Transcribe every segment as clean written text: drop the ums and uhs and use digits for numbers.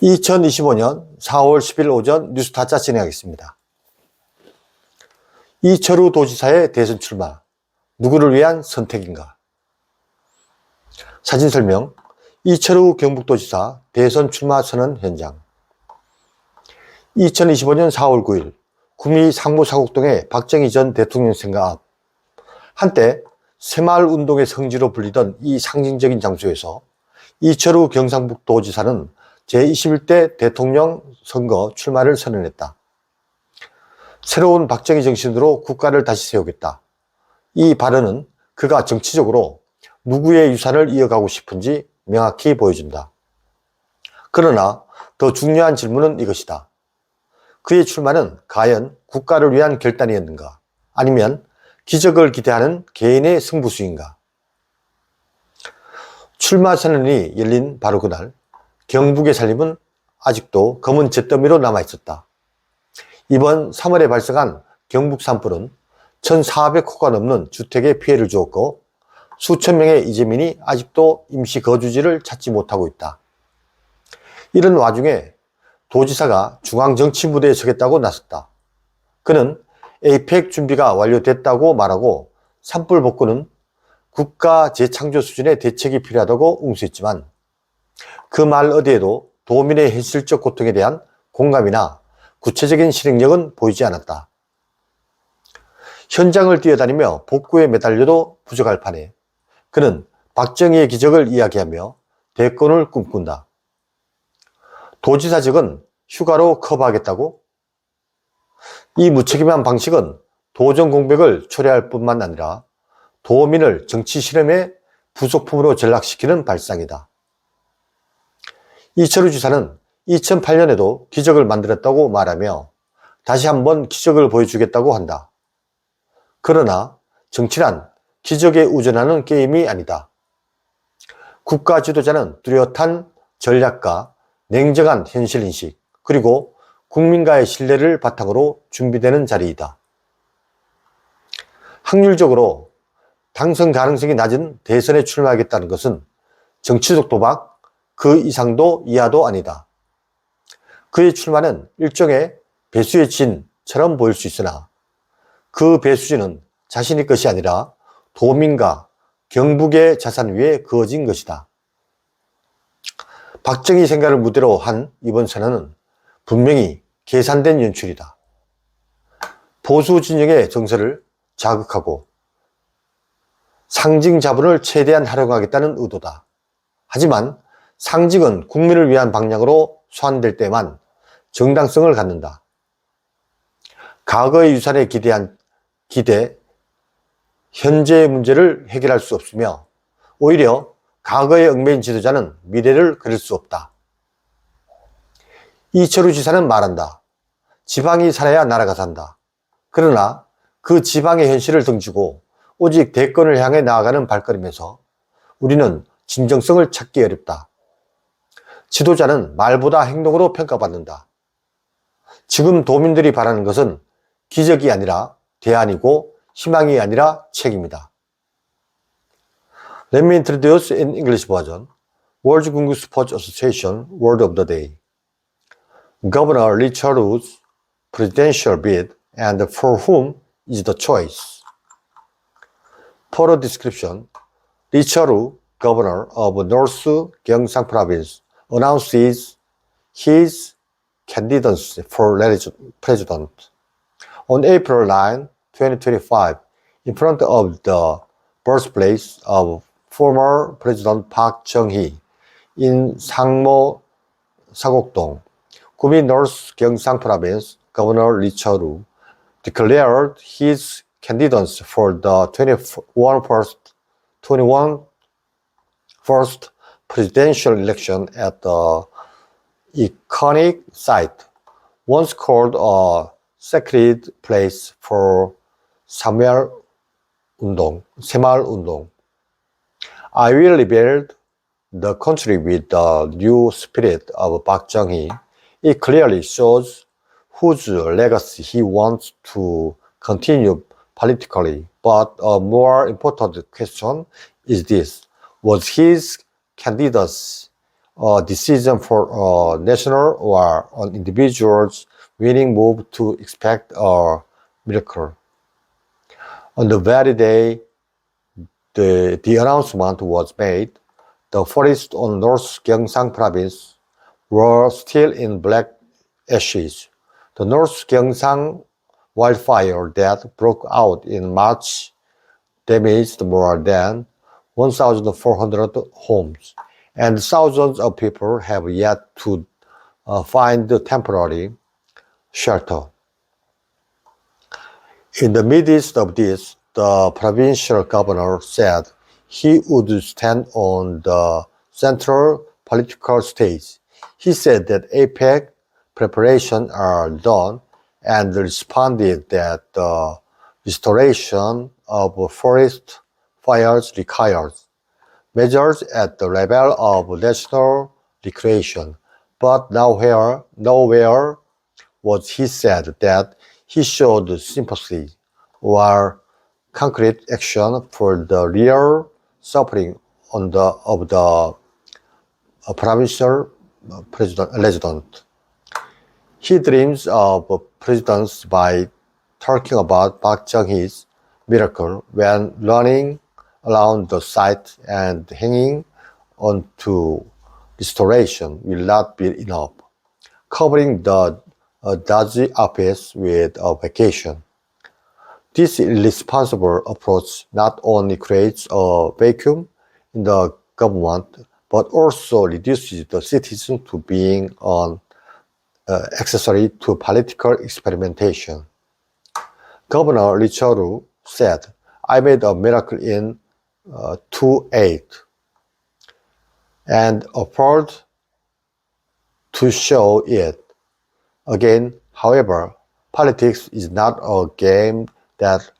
2025년 4월 10일 오전 뉴스타짜 진행하겠습니다. 이철우 도지사의 대선 출마, 누구를 위한 선택인가? 사진 설명, 이철우 경북도지사 대선 출마 선언 현장. 2025년 4월 9일 구미 상무사곡동의 박정희 전 대통령 생가 앞, 한때 새마을운동의 성지로 불리던 이 상징적인 장소에서 이철우 경상북도지사는 제21대 대통령 선거 출마를 선언했다. 새로운 박정희 정신으로 국가를 다시 세우겠다. 이 발언은 그가 정치적으로 누구의 유산을 이어가고 싶은지 명확히 보여준다. 그러나 더 중요한 질문은 이것이다. 그의 출마는 과연 국가를 위한 결단이었는가? 아니면 기적을 기대하는 개인의 승부수인가? 출마 선언이 열린 바로 그날, 경북의 살림은 아직도 검은 잿더미로 남아있었다. 이번 3월에 발생한 경북 산불은 1,400호가 넘는 주택에 피해를 주었고 수천 명의 이재민이 아직도 임시 거주지를 찾지 못하고 있다. 이런 와중에 도지사가 중앙정치 무대에 서겠다고 나섰다. 그는 에이펙 준비가 완료됐다고 말하고 산불 복구는 국가 재창조 수준의 대책이 필요하다고 웅수했지만 그 말 어디에도 도민의 현실적 고통에 대한 공감이나 구체적인 실행력은 보이지 않았다. 현장을 뛰어다니며 복구에 매달려도 부족할 판에 그는 박정희의 기적을 이야기하며 대권을 꿈꾼다. 도지사직은 휴가로 커버하겠다고? 이 무책임한 방식은 도정 공백을 초래할 뿐만 아니라 도민을 정치 실험의 부속품으로 전락시키는 발상이다. 이철우 지사는 2008년에도 기적을 만들었다고 말하며 다시 한번 기적을 보여주겠다고 한다. 그러나 정치란 기적에 우전하는 게임이 아니다. 국가 지도자는 뚜렷한 전략과 냉정한 현실인식, 그리고 국민과의 신뢰를 바탕으로 준비되는 자리이다. 확률적으로 당선 가능성이 낮은 대선에 출마하겠다는 것은 정치적 도박, 그 이상도 이하도 아니다. 그의 출마는 일종의 배수의 진처럼 보일 수 있으나 그 배수진은 자신의 것이 아니라 도민과 경북의 자산 위에 그어진 것이다. 박정희 생가를 무대로 한 이번 선언은 분명히 계산된 연출이다. 보수 진영의 정서를 자극하고 상징 자본을 최대한 활용하겠다는 의도다. 하지만 상징은 국민을 위한 방향으로 소환될 때만 정당성을 갖는다. 과거의 유산에 기대, 현재의 문제를 해결할 수 없으며 오히려 과거에 얽매인 지도자는 미래를 그릴 수 없다. 이철우 지사는 말한다. 지방이 살아야 나라가 산다. 그러나 그 지방의 현실을 등지고 오직 대권을 향해 나아가는 발걸음에서 우리는 진정성을 찾기 어렵다. 지도자는 말보다 행동으로 평가받는다. 지금 도민들이 바라는 것은 기적이 아니라 대안이고 희망이 아니라 책임이다. Let me introduce in English version World Gungu Sports Association Word of the Day. Governor Lee Charu's presidential bid and for whom is the choice? For a description, Lee Charu, governor of North Gyeongsang Province, announces his candidacy for president on April 9, 2025, in front of the birthplace of former President Park Chung-hee in Sangmo Sagokdong, Gumi North Gyeongsang Province. Governor Lee Charu declared his candidacy for the 21st presidential election at the iconic site, once called a sacred place for 새마을운동. I will rebuild the country with the new spirit of Park Chung-hee. It clearly shows whose legacy he wants to continue politically. But a more important question is this. Was his candidacy a decision for a national or an individual's winning move to expect a miracle. On the very day the announcement was made, the forests on North Gyeongsang province were still in black ashes. The North Gyeongsang wildfire that broke out in March damaged more than 1,400 homes, and thousands of people have yet to find temporary shelter. In the midst of this, the provincial governor said he would stand on the central political stage. He said that APEC preparations are done and responded that the restoration of forest fires requires measures at the level of national recreation. But nowhere was he said that he showed sympathy or concrete action for the real suffering of the provincial resident. He dreams of presidents by talking about Park Chung-hee's miracle when running around the site and hanging on to restoration will not be enough. Covering the dodgy office with a vacation. This irresponsible approach not only creates a vacuum in the government, but also reduces the citizen to being an accessory to political experimentation. Governor Lee Cheol-woo said, "I made a miracle in 2008 and offered to show it again." However, politics is not a game that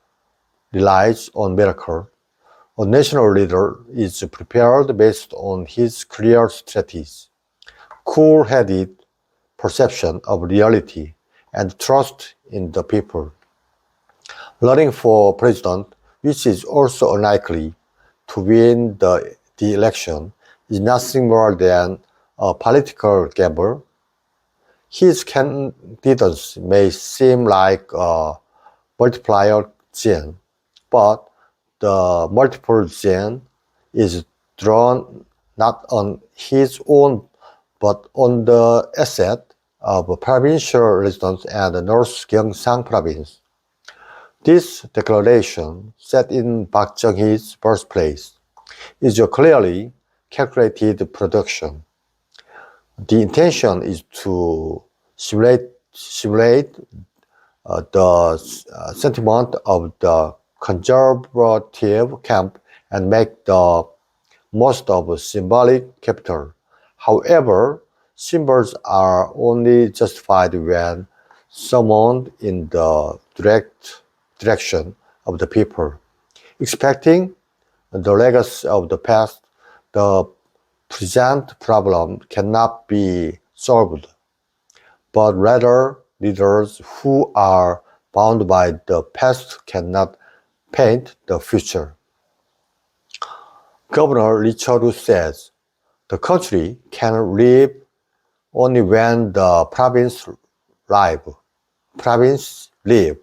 relies on miracle. A national leader is prepared based on his clear strategies, cool-headed perception of reality, and trust in the people. Running for president, which is also unlikely to win the election, is nothing more than a political gamble. His candidates may seem like a multiplier gene, but the multiple gene is drawn not on his own but on the asset of provincial residents and the North Gyeongsang province. This declaration, set in Park Chung-hee's birthplace, is a clearly calculated production. The intention is to simulate the sentiment of the conservative camp and make the most of symbolic capital. However, symbols are only justified when summoned in the direct direction of the people. Expecting the legacy of the past, the present problem cannot be solved, but rather leaders who are bound by the past cannot paint the future. Governor Lee Cheol-woo says, "The country can live only when the province live.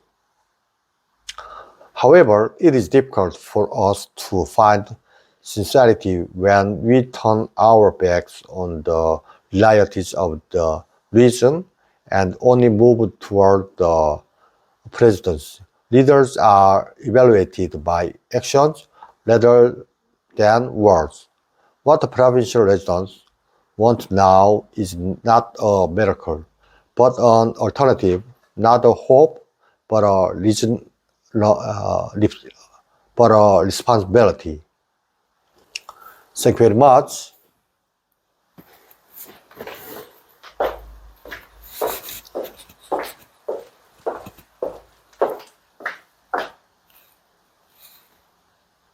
However, it is difficult for us to find sincerity when we turn our backs on the realities of the region and only move toward the presidency. Leaders are evaluated by actions rather than words. What the provincial residents want now is not a miracle, but an alternative, not a hope, but a responsibility." Thank you very much.